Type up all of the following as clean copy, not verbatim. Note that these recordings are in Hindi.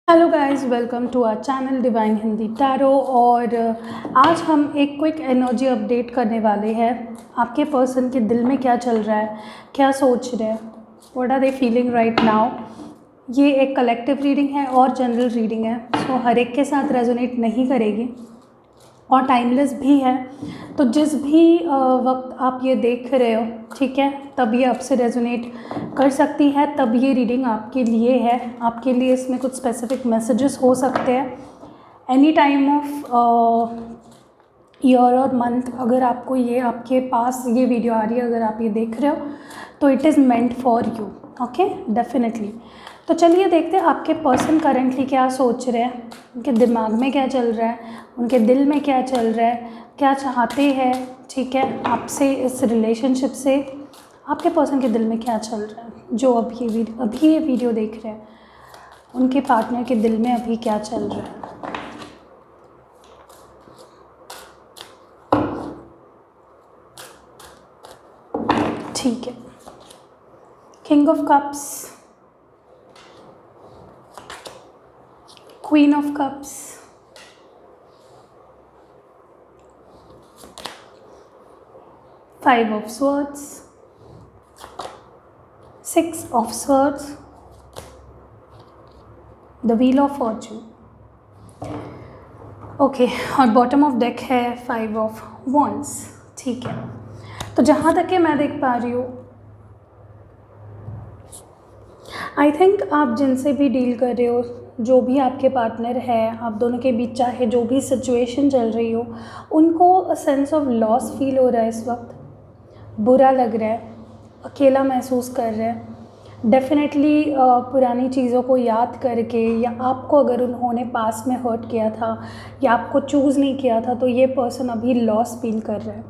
Hello guys, welcome to our channel divine Hindi tarot. और आज हम एक क्विक एनर्जी अपडेट करने वाले हैं। आपके पर्सन के दिल में क्या चल रहा है, क्या सोच रहे हैं, what are they feeling right now. ये एक कलेक्टिव रीडिंग है और जनरल रीडिंग है, सो हर एक के साथ रेजोनेट नहीं करेगी और टाइमलेस भी है। तो जिस भी वक्त आप ये देख रहे हो, ठीक है, तब ये आपसे रेजोनेट कर सकती है, तब ये रीडिंग आपके लिए है। आपके लिए इसमें कुछ स्पेसिफिक मैसेजेस हो सकते हैं एनी टाइम ऑफ ईयर और मंथ। अगर आपको ये आपके पास ये वीडियो आ रही है, अगर आप ये देख रहे हो, तो it is meant for you, okay, definitely. तो चलिए देखते हैं आपके पर्सन करेंटली क्या सोच रहे हैं, उनके दिमाग में क्या चल रहा है, उनके दिल में क्या चल रहा है, क्या चाहते हैं, ठीक है, आपसे, इस रिलेशनशिप से। आपके पर्सन के दिल में क्या चल रहा है, जो अभी ये वीडियो देख रहे हैं, उनके पार्टनर के दिल में अभी क्या चल रहा है। ठीक है, king of cups, queen of cups, five of swords, six of swords, the wheel of Fortune, okay, और बॉटम ऑफ डेक है फाइव ऑफ वॉन्ड्स। ठीक है, तो जहाँ तक कि मैं देख पा रही हूँ, आई थिंक आप जिनसे भी डील कर रहे हो, जो भी आपके पार्टनर है, आप दोनों के बीच चाहे जो भी सिचुएशन चल रही हो, उनको सेंस ऑफ लॉस फील हो रहा है इस वक्त। बुरा लग रहा है, अकेला महसूस कर रहे हैं। डेफिनेटली पुरानी चीज़ों को याद करके, या आपको अगर उन्होंने पास में हर्ट किया था या आपको चूज़ नहीं किया था, तो ये पर्सन अभी लॉस फील कर रहा है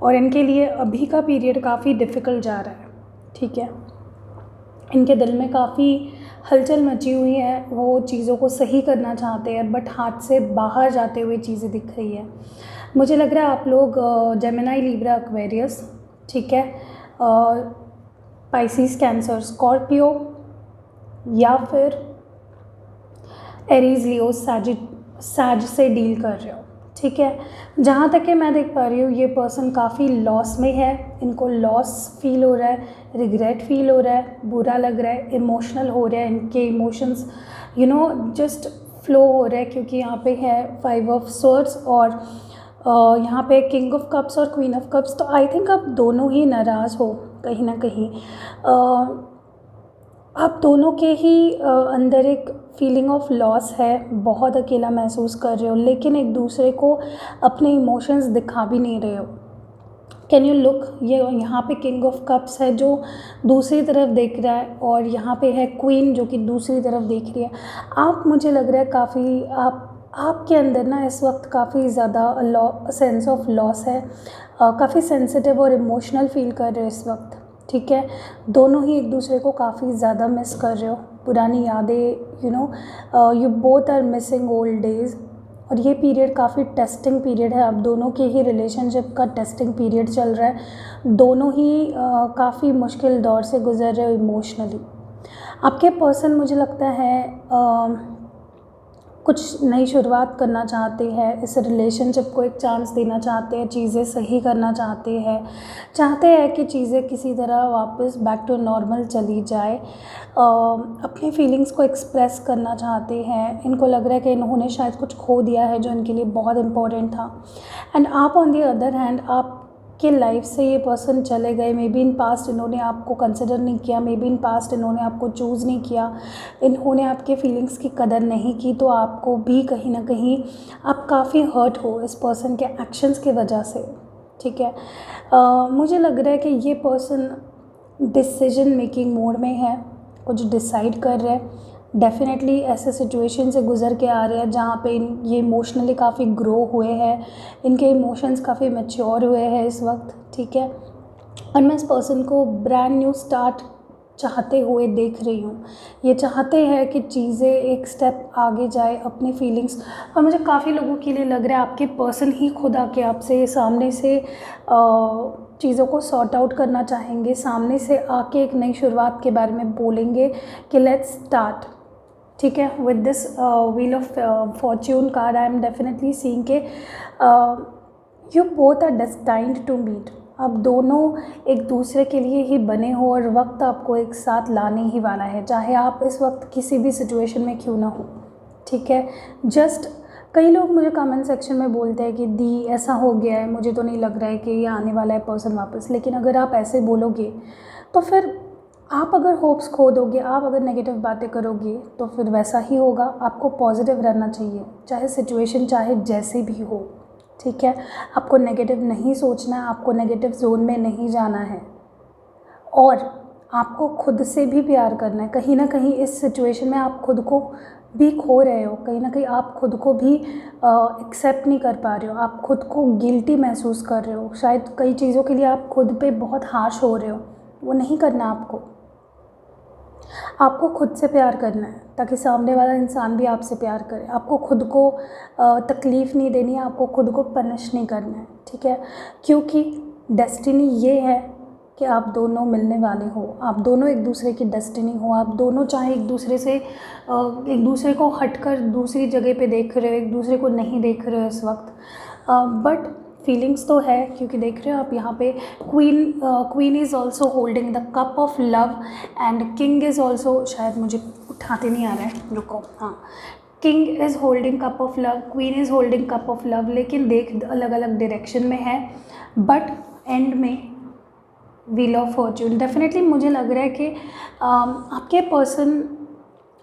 और इनके लिए अभी का पीरियड काफ़ी डिफ़िकल्ट जा रहा है। ठीक है, इनके दिल में काफ़ी हलचल मची हुई है, वो चीज़ों को सही करना चाहते हैं, बट हाथ से बाहर जाते हुए चीज़ें दिख रही है। मुझे लग रहा है आप लोग जेमिनी, लिब्रा, एक्वेरियस, ठीक है, पाइसिस, कैंसर, स्कॉर्पियो, या फिर एरीज, लियो, सैज से डील कर रहे हो। ठीक है, जहाँ तक कि मैं देख पा रही हूँ, ये पर्सन काफ़ी लॉस में है, इनको लॉस फील हो रहा है, रिग्रेट फील हो रहा है, बुरा लग रहा है, इमोशनल हो रहा है, इनके इमोशंस जस्ट फ्लो हो रहा है, क्योंकि यहाँ पे है फाइव ऑफ स्वर्ड्स और यहाँ पे किंग ऑफ कप्स और क्वीन ऑफ कप्स। तो आई थिंक आप दोनों ही नाराज़ हो कहीं ना कहीं। आप दोनों के ही अंदर एक फीलिंग ऑफ लॉस है, बहुत अकेला महसूस कर रहे हो, लेकिन एक दूसरे को अपने इमोशंस दिखा भी नहीं रहे हो। कैन यू लुक, ये यहाँ पे किंग ऑफ कप्स है जो दूसरी तरफ देख रहा है, और यहाँ पे है क्वीन जो कि दूसरी तरफ देख रही है। आप, मुझे लग रहा है काफ़ी आपके अंदर ना इस वक्त काफ़ी ज़्यादा सेंस ऑफ लॉस है, काफ़ी सेंसिटिव और इमोशनल फील कर रहे हो इस वक्त। ठीक है, दोनों ही एक दूसरे को काफ़ी ज़्यादा मिस कर रहे हो, पुरानी यादें, you both are missing old days. और ये पीरियड काफ़ी टेस्टिंग पीरियड है, आप दोनों के ही रिलेशनशिप का टेस्टिंग पीरियड चल रहा है। दोनों ही काफ़ी मुश्किल दौर से गुजर रहे हो इमोशनली। आपके पर्सन, मुझे लगता है कुछ नई शुरुआत करना चाहते हैं, इस रिलेशनशिप को एक चांस देना चाहते हैं, चीज़ें सही करना चाहते हैं कि चीज़ें किसी तरह वापस बैक टू नॉर्मल चली जाए। अपनी फीलिंग्स को एक्सप्रेस करना चाहते हैं। इनको लग रहा है कि इन्होंने शायद कुछ खो दिया है जो इनके लिए बहुत इम्पोर्टेंट था। एंड आप ऑन दी अदर हैंड, आपके लाइफ से ये पर्सन चले गए। मे बी इन पास्ट इन्होंने आपको कंसिडर नहीं किया, मे बी इन पास्ट इन्होंने आपको चूज़ नहीं किया, इन्होंने आपके फीलिंग्स की कदर नहीं की। तो आपको भी कहीं ना कहीं आप काफ़ी हर्ट हो इस पर्सन के एक्शंस की वजह से। ठीक है, मुझे लग रहा है कि ये पर्सन डिसीजन मेकिंग मोड में है, कुछ डिसाइड कर रहे हैं। डेफिनेटली ऐसे सिचुएशन से गुज़र के आ रहे हैं जहाँ पे ये इमोशनली काफ़ी ग्रो हुए हैं, इनके इमोशंस काफ़ी मैच्योर हुए हैं इस वक्त। ठीक है, और मैं इस पर्सन को ब्रांड न्यू स्टार्ट चाहते हुए देख रही हूँ। ये चाहते हैं कि चीज़ें एक स्टेप आगे जाए अपनी फीलिंग्स। और मुझे काफ़ी लोगों के लिए लग रहा है आपके पर्सन ही खुद आके आपसे सामने से चीज़ों को सॉर्ट आउट करना चाहेंगे, सामने से आके एक नई शुरुआत के बारे में बोलेंगे कि लेट्स स्टार्ट। ठीक है, with this wheel of fortune card I am definitely seeing के you both are destined to meet. आप दोनों एक दूसरे के लिए ही बने हो और वक्त आपको एक साथ लाने ही वाला है, चाहे आप इस वक्त किसी भी सिचुएशन में क्यों ना हो। ठीक है, जस्ट कई लोग मुझे कमेंट सेक्शन में बोलते हैं कि दी ऐसा हो गया है, मुझे तो नहीं लग रहा है कि ये आने वाला है पर्सन वापस। लेकिन अगर आप ऐसे बोलोगे तो फिर आप अगर होप्स खो दोगे, आप अगर नेगेटिव बातें करोगे तो फिर वैसा ही होगा। आपको पॉजिटिव रहना चाहिए, चाहे सिचुएशन चाहे जैसे भी हो। ठीक है, आपको नेगेटिव नहीं सोचना है, आपको नेगेटिव जोन में नहीं जाना है और आपको खुद से भी प्यार करना है। कहीं ना कहीं इस सिचुएशन में आप खुद को भी खो रहे हो, कहीं ना कहीं आप खुद को भी एक्सेप्ट नहीं कर पा रहे हो, आप खुद को गिल्टी महसूस कर रहे हो। शायद कई चीज़ों के लिए आप खुद पे बहुत हार्श हो रहे हो, वो नहीं करना। आपको खुद से प्यार करना है ताकि सामने वाला इंसान भी आपसे प्यार करे। आपको खुद को तकलीफ़ नहीं देनी है, आपको खुद को पनिश नहीं करना है। ठीक है, क्योंकि डेस्टिनी ये है कि आप दोनों मिलने वाले हो, आप दोनों एक दूसरे की डेस्टिनी हो। आप दोनों चाहे एक दूसरे को हटकर दूसरी जगह पे देख रहे हो, एक दूसरे को नहीं देख रहे हो इस वक्त, बट फीलिंग्स तो है। क्योंकि देख रहे हो आप यहाँ पे queen is also holding the cup of love and king is also, शायद मुझे उठाते नहीं आ रहा है, रुको, हाँ, king is holding cup of love, queen is holding cup of love. लेकिन देख अलग अलग डायरेक्शन में है, बट एंड में व्हील ऑफ फॉर्च्यून। डेफिनेटली मुझे लग रहा है कि आपके पर्सन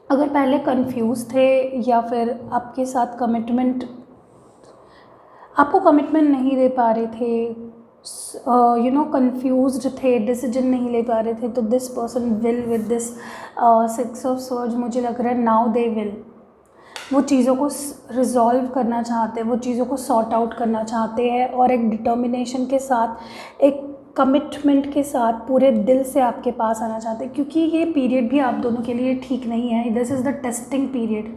अगर पहले कंफ्यूज थे या फिर आपके साथ आपको कमिटमेंट नहीं दे पा रहे थे, कंफ्यूज्ड थे, डिसीजन नहीं ले पा रहे थे, तो this person will with this 6 of swords मुझे लग रहा है नाउ दे विल। वो चीज़ों को रिजॉल्व करना चाहते हैं, वो चीज़ों को सॉर्ट आउट करना चाहते हैं और एक डिटर्मिनेशन के साथ, एक कमिटमेंट के साथ पूरे दिल से आपके पास आना चाहते हैं। क्योंकि ये पीरियड भी आप दोनों के लिए ठीक नहीं है, this is the testing period.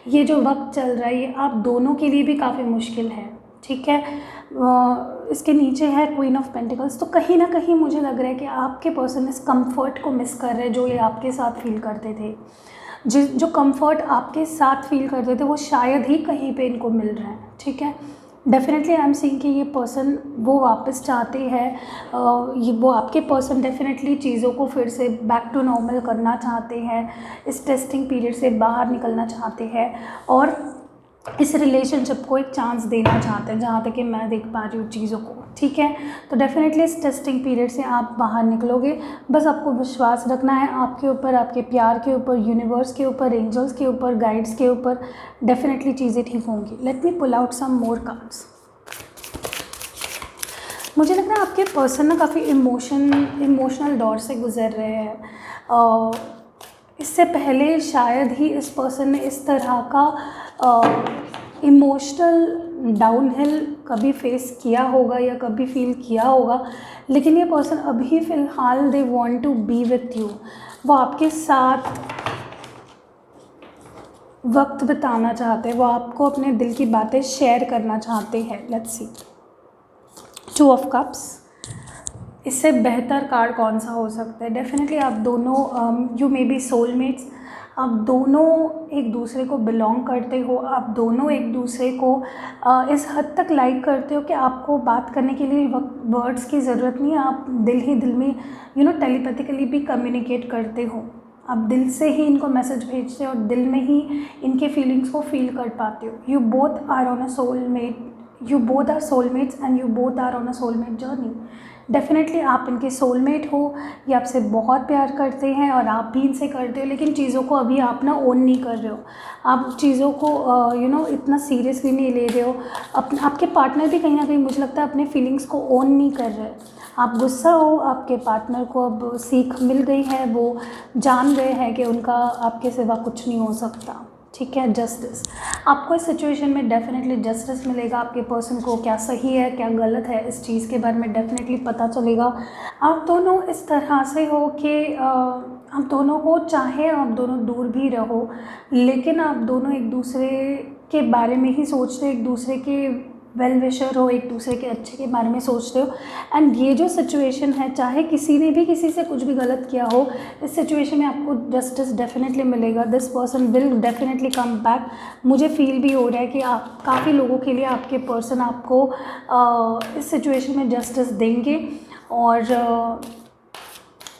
ये जो वक्त चल रहा है ये आप दोनों के लिए भी काफ़ी मुश्किल है। ठीक है, इसके नीचे है क्वीन ऑफ पेंटिकल्स। तो कहीं ना कहीं मुझे लग रहा है कि आपके पर्सन इस कंफर्ट को मिस कर रहे हैं जो ये आपके साथ फील करते थे। जो कंफर्ट आपके साथ फील करते थे वो शायद ही कहीं पे इनको मिल रहा है। ठीक है, डेफिनेटली आई एम सीइंग कि ये पर्सन वो वापस चाहते हैं, वो आपके पर्सन डेफिनेटली चीज़ों को फिर से बैक टू नॉर्मल करना चाहते हैं, इस टेस्टिंग पीरियड से बाहर निकलना चाहते हैं और इस रिलेशनशिप को एक चांस देना चाहते हैं, जहाँ तक कि मैं देख पा रही हूँ चीज़ों को। ठीक है, तो डेफिनेटली इस टेस्टिंग पीरियड से आप बाहर निकलोगे। बस आपको विश्वास रखना है आपके ऊपर, आपके प्यार के ऊपर, यूनिवर्स के ऊपर, एंजल्स के ऊपर, गाइड्स के ऊपर। डेफिनेटली चीज़ें ठीक होंगी। Let me pull out some more cards. मुझे लग रहा है आपके पर्सन ना काफ़ी इमोशनल दौर से गुजर रहे हैं। इससे पहले शायद ही इस पर्सन ने इस तरह का इमोशनल डाउनहिल कभी फेस किया होगा या कभी फील किया होगा। लेकिन ये पर्सन अभी फ़िलहाल they want to be with you, वो आपके साथ वक्त बिताना चाहते हैं, वो आपको अपने दिल की बातें शेयर करना चाहते हैं। Let's see, 2 of cups. इससे बेहतर कार्ड कौन सा हो सकता है? डेफिनेटली आप दोनों यू मे बी सोलमेट्स, आप दोनों एक दूसरे को बिलोंग करते हो, आप दोनों एक दूसरे को इस हद तक लाइक करते हो कि आपको बात करने के लिए वर्ड्स की ज़रूरत नहीं है। आप दिल ही दिल में टेलीपैथिकली भी कम्युनिकेट करते हो, आप दिल से ही इनको मैसेज भेजते हो और दिल में ही इनके फीलिंग्स को फील कर पाते हो। You both are on a soulmate, you both are soulmates and you both are on a soulmate journey. Definitely आप इनके सोलमेट हो, ये आपसे बहुत प्यार करते हैं और आप भी इनसे करते हो, लेकिन चीज़ों को अभी आप ना ओन नहीं कर रहे हो, आप चीज़ों को इतना सीरियसली नहीं ले रहे हो। आपके पार्टनर भी कहीं ना कहीं मुझे लगता है अपने फीलिंग्स को ओन नहीं कर रहे। आप गुस्सा हो, आपके पार्टनर को अब सीख मिल गई है, वो जान गए हैं कि उनका आपके सिवा कुछ नहीं हो सकता। ठीक है, जस्टिस, आपको इस सिचुएशन में डेफिनेटली जस्टिस मिलेगा। आपके पर्सन को क्या सही है क्या गलत है इस चीज़ के बारे में डेफिनेटली पता चलेगा। आप दोनों इस तरह से हो कि आप दोनों को, चाहे आप दोनों दूर भी रहो, लेकिन आप दोनों एक दूसरे के बारे में ही सोचते, एक दूसरे के वेल विशर हो, एक दूसरे के अच्छे के बारे में सोच रहे हो। एंड ये जो सिचुएशन है, चाहे किसी ने भी किसी से कुछ भी गलत किया हो, इस सिचुएशन में आपको जस्टिस डेफिनेटली मिलेगा। This person will definitely come back. मुझे फील भी हो रहा है कि आप काफ़ी लोगों के लिए आपके पर्सन आपको इस सिचुएशन में जस्टिस देंगे और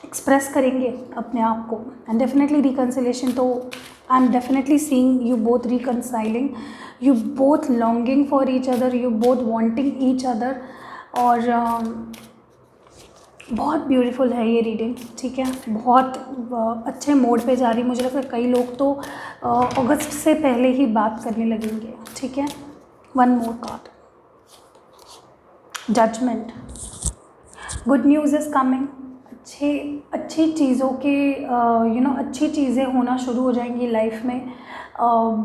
एक्सप्रेस करेंगे अपने आप को। एंड डेफिनेटली रिकन्सिलेशन, तो I am definitely seeing you both reconciling, you both longing for each other, you both wanting each other. और बहुत ब्यूटीफुल है ये रीडिंग, ठीक है, बहुत अच्छे मोड पे जा रही। मुझे लगता है कई लोग तो अगस्त से पहले ही बात करने लगेंगे, ठीक है। One more card, judgement. Good news is coming. अच्छी चीज़ों के अच्छी चीज़ें होना शुरू हो जाएंगी लाइफ में।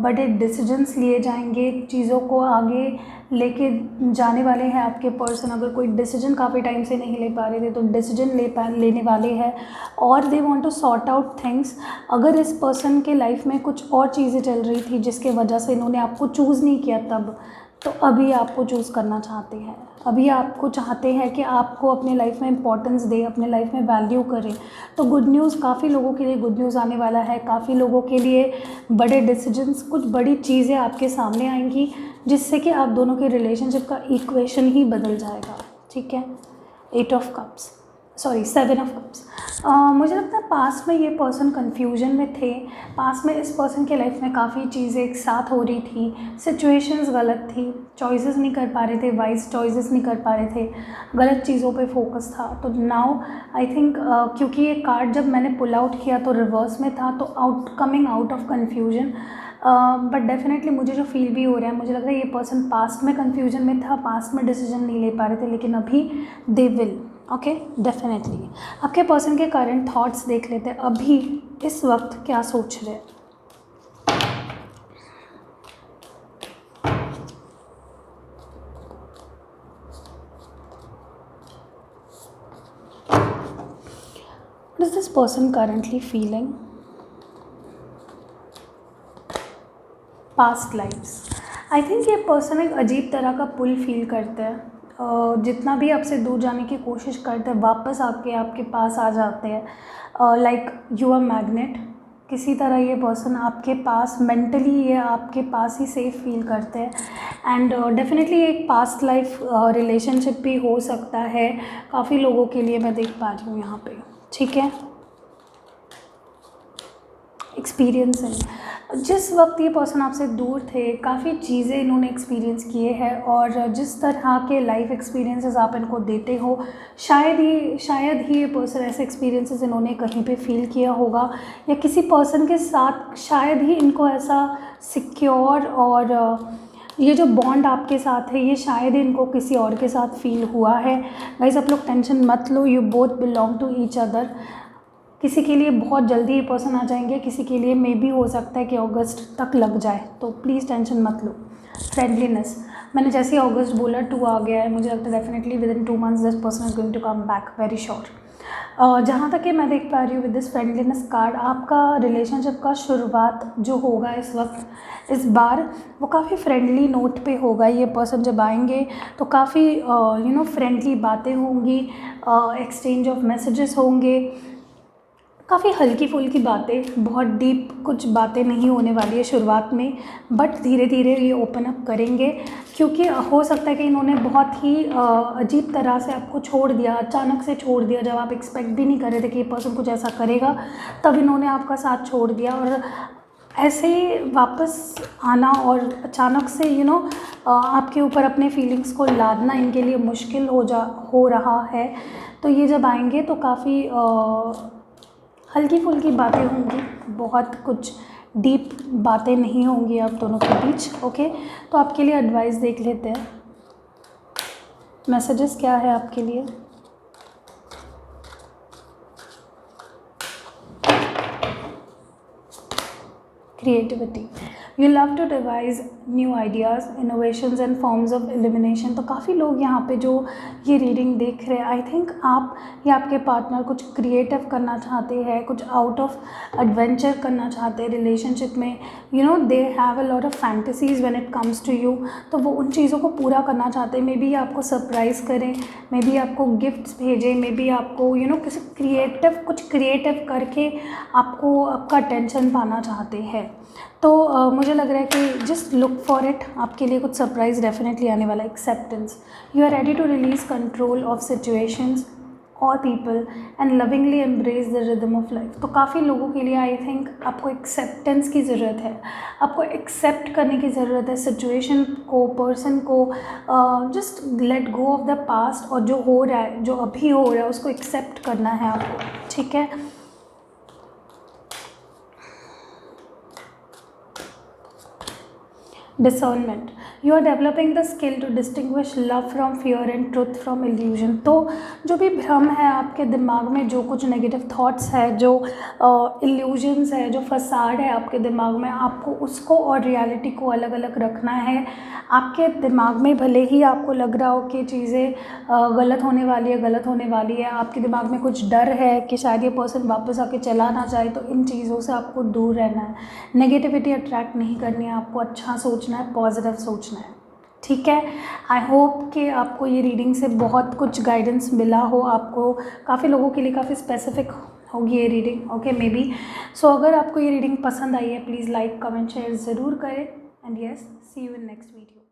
बड़े डिसीजंस लिए जाएंगे, चीज़ों को आगे लेके जाने वाले हैं आपके पर्सन। अगर कोई डिसीजन काफ़ी टाइम से नहीं ले पा रहे थे तो डिसीजन लेने वाले हैं, और they want to sort out things. अगर इस पर्सन के लाइफ में कुछ और चीज़ें चल रही थी जिसके वजह से इन्होंने आपको चूज़ नहीं किया तब, तो अभी आपको चूज़ करना चाहते हैं। अभी आपको चाहते हैं कि आपको अपने लाइफ में इंपॉर्टेंस दे, अपने लाइफ में वैल्यू करें। तो गुड न्यूज़, काफ़ी लोगों के लिए गुड न्यूज़ आने वाला है। काफ़ी लोगों के लिए बड़े डिसीजंस, कुछ बड़ी चीज़ें आपके सामने आएंगी जिससे कि आप दोनों के रिलेशनशिप का इक्वेशन ही बदल जाएगा, ठीक है। 7 ऑफ कप्स। मुझे लगता है पास्ट में ये पर्सन कन्फ्यूजन में थे। पास्ट में इस पर्सन के लाइफ में काफ़ी चीज़ें एक साथ हो रही थी, सिचुएशंस गलत थी, चॉइसेस नहीं कर पा रहे थे, वाइज चॉइसेस नहीं कर पा रहे थे, गलत चीज़ों पे फोकस था। तो नाउ आई थिंक क्योंकि ये कार्ड जब मैंने पुल आउट किया तो रिवर्स में था, तो coming out of confusion. But definitely मुझे जो फील भी हो रहा है, मुझे लग रहा है ये पर्सन पास्ट में कन्फ्यूजन में था, पास्ट में डिसीजन नहीं ले पा रहे थे, लेकिन अभी दे विल। Okay, definitely. आपके पर्सन के करंट थॉट्स देख लेते हैं, अभी इस वक्त क्या सोच रहे हैं। What is this person currently feeling? Past lifes. I think ये पर्सन एक अजीब तरह का पुल फील करते हैं। जितना भी आपसे दूर जाने की कोशिश करते हैं, वापस आपके पास आ जाते हैं। Like you are magnet. किसी तरह ये पर्सन आपके पास मेंटली, ये आपके पास ही सेफ फील करते हैं। एंड डेफिनेटली एक पास्ट लाइफ रिलेशनशिप भी हो सकता है काफ़ी लोगों के लिए, मैं देख पा रही हूँ यहाँ पे, ठीक है। एक्सपीरियंस है, जिस वक्त ये पर्सन आपसे दूर थे काफ़ी चीज़ें इन्होंने एक्सपीरियंस किए हैं, और जिस तरह के लाइफ एक्सपीरियंसेस आप इनको देते हो, शायद ही ये पर्सन ऐसे एक्सपीरियंसेस इन्होंने कहीं पे फील किया होगा, या किसी पर्सन के साथ शायद ही इनको ऐसा सिक्योर और ये जो बॉन्ड आपके साथ है ये शायद इनको किसी और के साथ फील हुआ है। गाइस, आप लोग टेंशन मत लो, you both belong to each other. किसी के लिए बहुत जल्दी ये पर्सन आ जाएंगे, किसी के लिए मे बी हो सकता है कि अगस्त तक लग जाए, तो प्लीज़ टेंशन मत लो। फ्रेंडलीनेस, मैंने जैसे ही अगस्त बोला 2 आ गया है, मुझे लगता है definitely within 2 months this person is going to come back, very sure. जहाँ तक कि मैं देख पा रही हूँ विद दिस फ्रेंडलीनेस कार्ड, आपका रिलेशनशिप का शुरुआत जो होगा इस वक्त, इस बार वो काफ़ी फ्रेंडली नोट पे होगा। ये पर्सन जब आएंगे तो काफ़ी फ्रेंडली बातें होंगी, एक्सचेंज ऑफ मैसेजेस होंगे, काफ़ी हल्की फुल्की बातें, बहुत डीप कुछ बातें नहीं होने वाली है शुरुआत में, बट धीरे धीरे ये ओपन अप करेंगे। क्योंकि हो सकता है कि इन्होंने बहुत ही अजीब तरह से आपको छोड़ दिया, अचानक से छोड़ दिया, जब आप एक्सपेक्ट भी नहीं कर रहे थे कि ये पर्सन कुछ ऐसा करेगा, तब इन्होंने आपका साथ छोड़ दिया। और ऐसे ही वापस आना और अचानक से आपके ऊपर अपने फीलिंग्स को लादना इनके लिए मुश्किल हो रहा है। तो ये जब आएंगे तो काफ़ी हल्की फुल्की बातें होंगी, बहुत कुछ डीप बातें नहीं होंगी आप दोनों के बीच। ओके, तो आपके लिए एडवाइस देख लेते हैं, मैसेजेस क्या है आपके लिए। Creativity, you love to devise new ideas, innovations and forms of elimination. तो काफ़ी लोग यहाँ पे जो ये रीडिंग देख रहे हैं, आई थिंक आप या आपके पार्टनर कुछ क्रिएटिव करना चाहते हैं, कुछ आउट ऑफ एडवेंचर करना चाहते हैं रिलेशनशिप में। You know they have a lot of fantasies when it comes to you. तो वो उन चीज़ों को पूरा करना चाहते हैं। मे बी आपको सरप्राइज़ करें, मे बी आपको गिफ्ट्स भेजें, मे बी आपको किसी कुछ क्रिएटिव करके आपको आपका अटेंशन पाना चाहते हैं। तो मुझे लग रहा है कि जस्ट लुक फॉर इट, आपके लिए कुछ सरप्राइज डेफिनेटली आने वाला है। Acceptance, you are ready to release control of situations और people and lovingly embrace the rhythm of life. तो काफ़ी लोगों के लिए आई थिंक आपको एक्सेप्टेंस की ज़रूरत है, आपको एक्सेप्ट करने की ज़रूरत है सिचुएशन को, पर्सन को। Just let go of the past, और जो हो रहा है, जो अभी हो रहा है, उसको एक्सेप्ट करना है आपको, ठीक है। Discernment, you are developing the skill to distinguish love from fear and truth from illusion. तो जो भी भ्रम है आपके दिमाग में, जो कुछ नेगेटिव थॉट्स है, जो इल्यूजन्स है, जो फसाड है आपके दिमाग में, आपको उसको और रियलिटी को अलग अलग रखना है। आपके दिमाग में भले ही आपको लग रहा हो कि चीज़ें गलत होने वाली है, गलत होने वाली है, आपके दिमाग में कुछ डर है कि शायद ये पर्सन वापस आके चला ना जाए, तो इन चीज़ों से आपको दूर रहना है। नेगेटिविटी अट्रैक्ट नहीं करनी है, आपको अच्छा सोचना है, पॉजिटिव सोचना है, ठीक है। आई होप कि आपको ये रीडिंग से बहुत कुछ गाइडेंस मिला हो। आपको काफ़ी लोगों के लिए काफ़ी स्पेसिफिक होगी ये रीडिंग, ओके मे बी। सो अगर आपको ये रीडिंग पसंद आई है, प्लीज़ लाइक कमेंट शेयर ज़रूर करें। And yes, see you in next video.